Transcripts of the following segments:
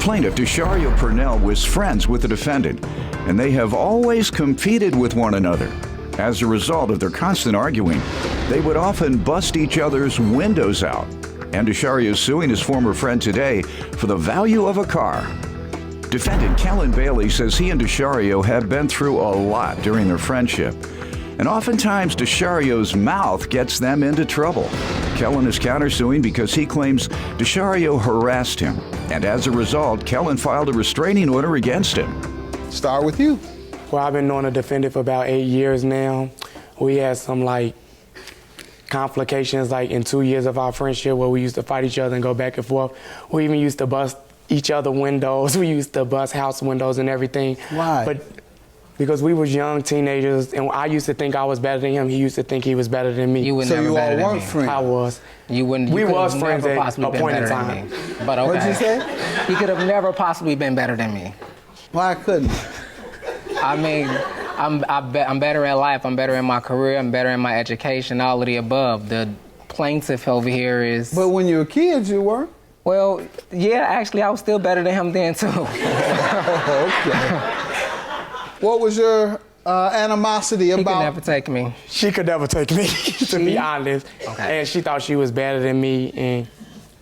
Plaintiff Deshario Purnell was friends with the defendant, and they have always competed with one another. As a result of their constant arguing, they would often bust each other's windows out. And Deshario is suing his former friend today for the value of a car. Defendant Kellen Bailey says he and Deshario have been through a lot during their friendship. And oftentimes, Deshario's mouth gets them into trouble. Kellen is countersuing because he claims Deshario harassed him. And as a result, Kellen filed a restraining order against him. Start with you. Well, I've been knowing the defendant for about 8 years now. We had some, complications, in 2 years of our friendship where we used to fight each other and go back and forth. We even used to bust each other windows. We used to bust house windows and everything. Why? Because we was young teenagers, and I used to think I was better than him. He used to think he was better than me. You were never better than me. Friends? I was. We was friends at possibly a been point in better time. than me. But okay. What'd you say? He could have never possibly been better than me. Why couldn't? I mean, I'm better at life. I'm better in my career. I'm better in my education. All of the above. The plaintiff over here is. But when you were kids, you were. Well, yeah. Actually, I was still better than him then too. Okay. What was your animosity about? He could never take me. She could never take me, to be honest. Okay. And she thought she was better than me, and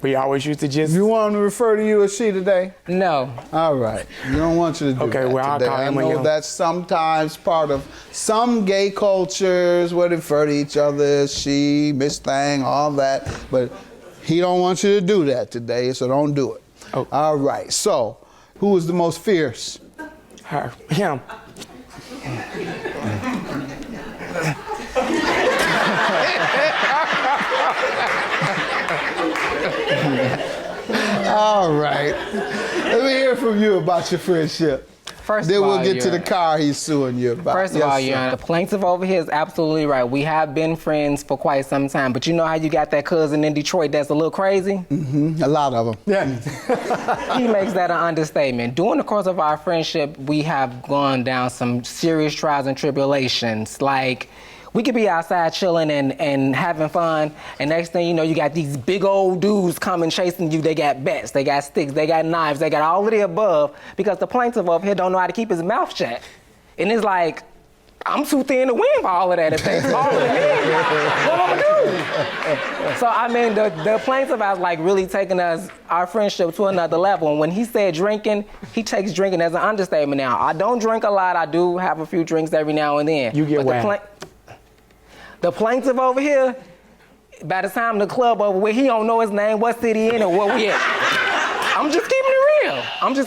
we always used to just... You want to refer to you as she today? No. All right. We don't want you to do that well, I'll today. call him I know that's sometimes part of some gay cultures where they refer to each other as she, Miss Thang, all that. But he don't want you to do that today, so don't do it. Oh. All right. So, who was the most fierce? Her. Him. All right. Let me hear from you about your friendship. Then we'll get to the car he's suing you about. First of all, Your Honor, the plaintiff over here is absolutely right. We have been friends for quite some time, but you know how you got that cousin in Detroit that's a little crazy? Mm-hmm. A lot of them. Yeah. He makes that an understatement. During the course of our friendship, we have gone down some serious trials and tribulations. We could be outside chilling and having fun, and next thing you know, you got these big old dudes coming chasing you. They got bats, they got sticks, they got knives, they got all of the above, because the plaintiff over here don't know how to keep his mouth shut. And it's like, I'm too thin to win for all of that. If they smaller than me, what I'm gonna do? So, I mean, the plaintiff has really taken our friendship to another level. And when he said drinking, he takes drinking as an understatement now. I don't drink a lot. I do have a few drinks every now and then. You get whacked. The plaintiff over here, by the time the club over with, he don't know his name, what city in, or where we at. I'm just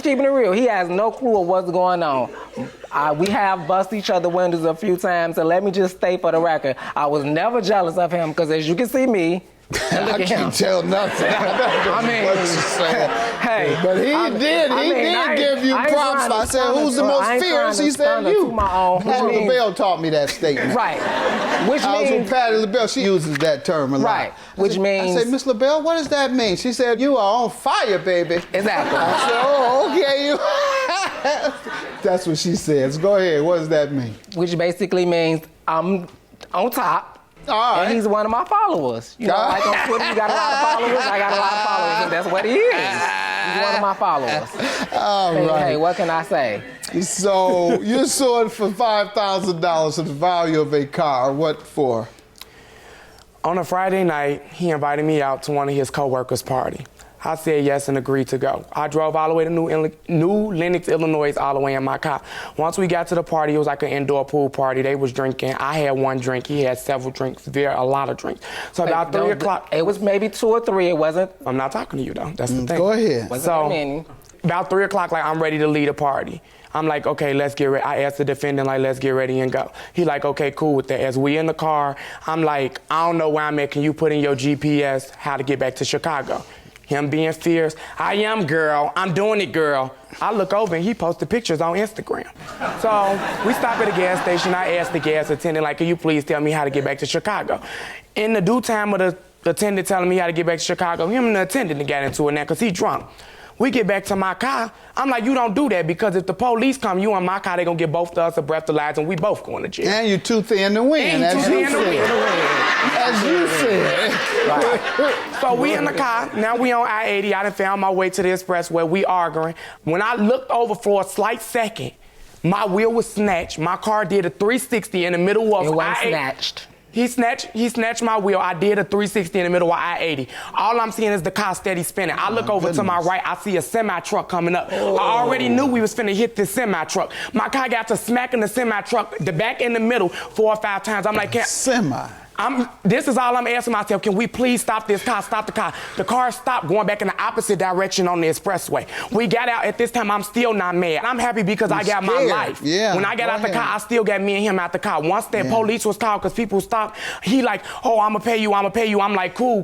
keeping it real. He has no clue of what's going on. We have busted each other windows a few times, and let me just state for the record, I was never jealous of him, because as you can see me, and look I at him. can't tell nothing. I mean, what you saying. Hey, but he did give you props. I said, who's the most fierce? He said, you. Patty LaBelle taught me that statement. Right. Which I was means, with Patty LaBelle. She uses that term a lot. Right. Which means. I said, Miss LaBelle, what does that mean? She said, you are on fire, baby. Exactly. I said, oh, okay. That's what she says. Go ahead. What does that mean? Which basically means I'm on top. All right. And he's one of my followers. You know, like on Twitter, you got a lot of followers. I got a lot of followers, and that's what he is. He's one of my followers. All right. Hey, what can I say? So you're suing for $5,000 for the value of a car. What for? On a Friday night, he invited me out to one of his co-workers' party. I said yes and agreed to go. I drove all the way to New Lenox, Illinois, all the way in my car. Once we got to the party, it was like an indoor pool party. They was drinking. I had one drink. He had several drinks, a lot of drinks. So about 3 o'clock. It was maybe 2 or 3, it wasn't? I'm not talking to you, though. That's the thing. Go ahead. So about 3 o'clock, I'm ready to leave the party. I'm like, okay, let's get ready. I asked the defendant, let's get ready and go. He like, okay, cool with that. As we in the car, I'm like, I don't know where I'm at. Can you put in your GPS how to get back to Chicago? Him being fierce, I am, girl. I'm doing it, girl. I look over and he posted pictures on Instagram. So we stop at a gas station. I asked the gas attendant, can you please tell me how to get back to Chicago? In the due time of the attendant telling me how to get back to Chicago, him and the attendant got into it now because he drunk. We get back to my car. I'm like, you don't do that because if the police come, you in my car, they gonna get both of us a breathalyzer and we both going to jail. And you're too thin to win, And as too you thin to win. said. As you said. Right. So we in the car. Now we on I-80. I done found my way to the expressway. We arguing. When I looked over for a slight second, my wheel was snatched. My car did a 360 in the middle of It wasn't I-80. snatched. He snatched my wheel. I did a 360 in the middle of I-80. All I'm seeing is the car steady spinning. I look over to my right. I see a semi-truck coming up. Oh. I already knew we was finna hit this semi-truck. My car got to smacking the semi-truck, the back in the middle, 4 or 5 times. I'm like, Semi. this is all I'm asking myself. Can we please stop this car? Stop the car. The car stopped going back in the opposite direction on the expressway. We got out. At this time, I'm still not mad. I'm happy because I got my scared. life. Yeah, When I got go out the car, ahead. I still got me and him out the car. Once that police was called because people stopped, he like, oh, I'm going to pay you. I'm going to pay you. I'm like, cool.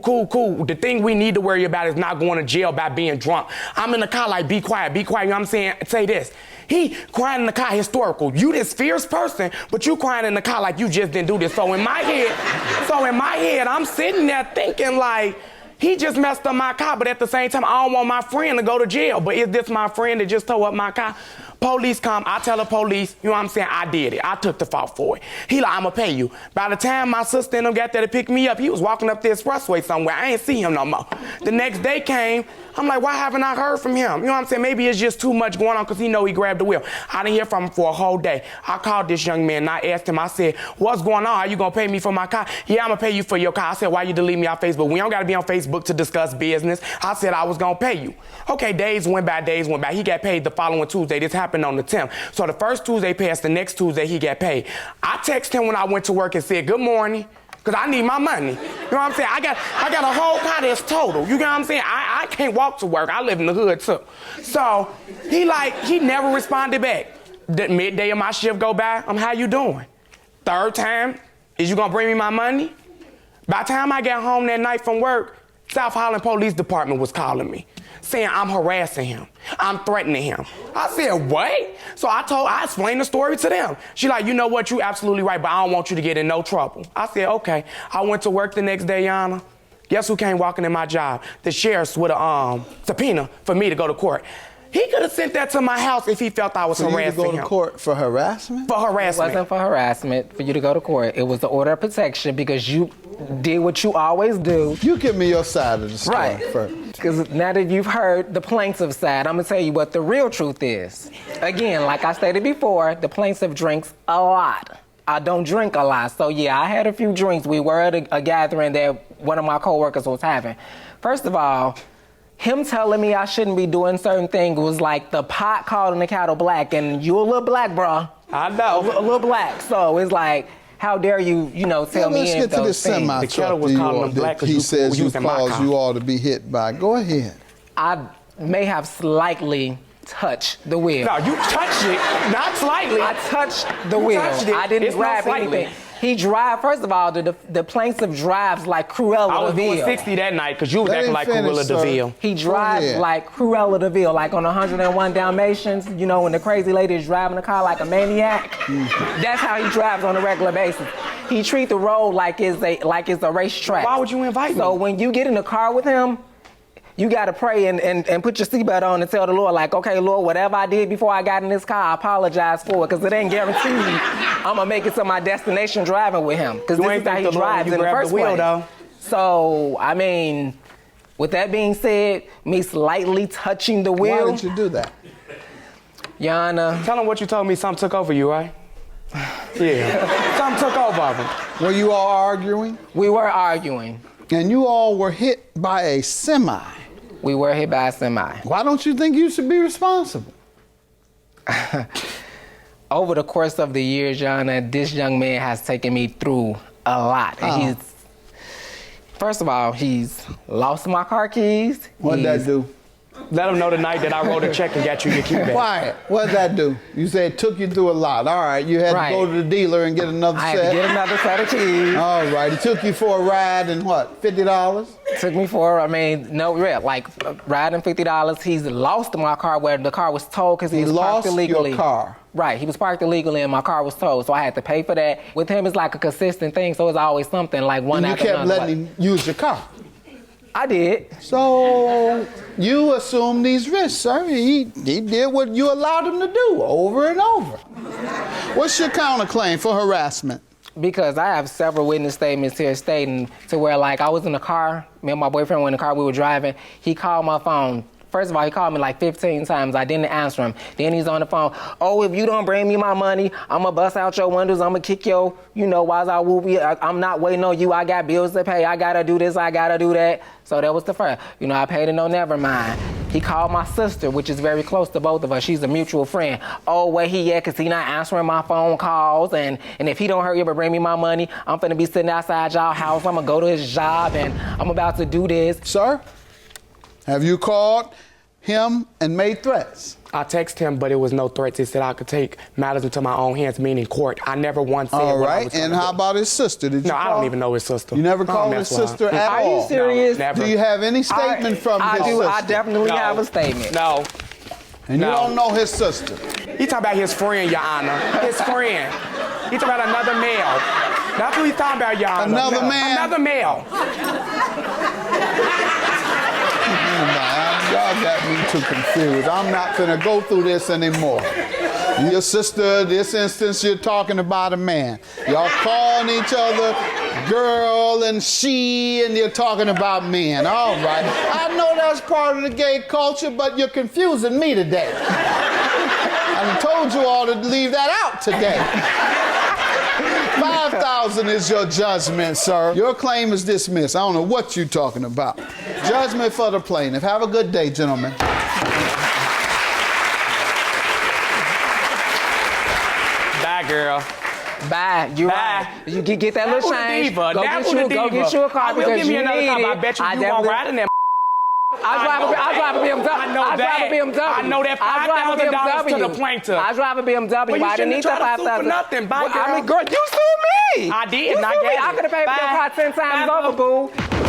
The thing we need to worry about is not going to jail by being drunk. I'm in the car like, be quiet. You know what I'm saying? Say this. He crying in the car historical. You this fierce person, but you crying in the car like you just didn't do this. So in my head, I'm sitting there thinking like, he just messed up my car, but at the same time, I don't want my friend to go to jail. But is this my friend that just tore up my car? Police come, I tell the police, you know what I'm saying, I did it. I took the fault for it. He like, I'm gonna pay you. By the time my sister and them got there to pick me up, he was walking up the expressway somewhere. I ain't see him no more. The next day came, I'm like, why haven't I heard from him? You know what I'm saying? Maybe it's just too much going on because he know he grabbed the wheel. I didn't hear from him for a whole day. I called this young man and I asked him, I said, what's going on? Are you gonna pay me for my car? Yeah, I'm gonna pay you for your car. I said, why you delete me off Facebook? We don't gotta be on Facebook to discuss business. I said I was gonna pay you. Okay, days went by. He got paid the following Tuesday. This happened on the 10th. So the first Tuesday passed, the next Tuesday he got paid. I texted him when I went to work and said, good morning. Because I need my money. You know what I'm saying? I got a whole car that's total. You know what I'm saying? I can't walk to work. I live in the hood too. So he never responded back. The midday of my shift go by, how you doing? Third time, is you gonna bring me my money? By the time I got home that night from work, South Holland Police Department was calling me, saying I'm harassing him. I'm threatening him. I said, what? So I explained the story to them. She like, you know what, you absolutely right, but I don't want you to get in no trouble. I said, okay. I went to work the next day, Yana. Guess who came walking in my job? The sheriff's with a subpoena for me to go to court. He could have sent that to my house if he felt I was harassing him. For you to go to court for harassment? For harassment. It wasn't for harassment for you to go to court. It was the order of protection because you did what you always do. You give me your side of the story Right. first. Because now that you've heard the plaintiff's side, I'm going to tell you what the real truth is. Again, like I stated before, the plaintiff drinks a lot. I don't drink a lot. So, yeah, I had a few drinks. We were at a gathering that one of my coworkers was having. First of all, him telling me I shouldn't be doing certain things was like the pot calling the kettle black, and you a little black, bro. I know. A little black. So it's like, how dare you, tell me Let's get to this The kettle was calling them black that 'cause he you says you using my cause car. you ought to be hit by. Go ahead. I may have slightly touched the wheel. No, you touched it, not slightly. I touched the You wheel. touched it. I didn't It's not grab slightly. anything. He drive. First of all, the plaintiff drives like Cruella I was de doing Vil. 60 that night because you was Let acting him like finish, Cruella de sir. Vil. He drives ahead. like Cruella de Vil, like on 101 Dalmatians. When the crazy lady is driving the car like a maniac. That's how he drives on a regular basis. He treats the road like it's a racetrack. Why would you invite me? So when you get in the car with him, you got to pray and put your seatbelt on and tell the Lord, like, okay, Lord, whatever I did before I got in this car, I apologize for it, because it ain't guaranteed I'm going to make it to my destination driving with him, because this is how he drives in the first place. Though. So, with that being said, me slightly touching the wheel. Why did you do that? Yana, Tell him what you told me. Something took over you, right? Yeah. Something took over of him. Were you all arguing? we were arguing. And you all were hit by a semi. We were hit by a semi. Why don't you think you should be responsible? Over the course of the years, Yana, this young man has taken me through a lot. And first of all, he's lost my car keys. What'd that do? Let him know the night that I wrote a check and got you your key back. Quiet. What'd that do? You said it took you through a lot. All right, you had Right. to go to the dealer and get another I set. had to get another set of keys. All right, it took you for a ride and what, $50? Took me for, like riding $50. He's lost my car where the car was towed because he was parked lost illegally. your car. Right, he was parked illegally and my car was towed, so I had to pay for that. With him, it's like a consistent thing, so it's always something like one And you after kept another. letting him use your car. I did. So you assume these risks, sir. He did what you allowed him to do over and over. What's your counterclaim for harassment? Because I have several witness statements here stating to where, like, I was in the car, me and my boyfriend were in the car, we were driving. He called my phone. First of all, he called me like 15 times. I didn't answer him. Then he's on the phone. Oh, if you don't bring me my money, I'm going to bust out your windows. I'm going to kick your, while I will be. I'm not waiting on you. I got bills to pay. I got to do this. I got to do that. So that was the first. I paid it, no, never mind. He called my sister, which is very close to both of us. She's a mutual friend. Oh, where he at? Because he not answering my phone calls. And if he don't hurry up and bring me my money, I'm finna be sitting outside y'all house. I'm going to go to his job, and I'm about to do this. Sir? Have you called him and made threats? I texted him, but it was no threats. He said I could take matters into my own hands, meaning court. I never once said all what I right, was and gonna how do. about his sister? Did you No, I don't even know his sister. You never I don't called mess his with her. sister at Are all? you serious? No, never. Do you have any statement from his sister? I definitely No. have a statement. No. And No. you don't know his sister? He talking about his friend, Your Honor. His friend. He talking about another male. That's what he talking about, Your Honor. Another man? Another male. Y'all got me too confused. I'm not gonna go through this anymore. Your sister, this instance, you're talking about a man. Y'all calling each other girl and she, and you're talking about men. All right. I know that's part of the gay culture, but you're confusing me today. I told you all to leave that out today. 5,000 is your judgment, sir. Your claim is dismissed. I don't know what you're talking about. Judgment for the plaintiff. Have a good day, gentlemen. Bye, girl. Bye. You're Bye. right. You get that little change. Diva. Go get you a car I will because give me you another need car, it. but I bet you won't ride in that. I drive a BMW. I know I drive a BMW. I know that $5,000 to the plaintiff. I drive a BMW. Well, you I didn't need shouldn't the try to sue for 5,000. nothing. Bye, Well, I girl. mean, girl, you sued me. I did, You and I sued me. gave I it. could have paid for your Bye. car 10 times Bye, over, boo.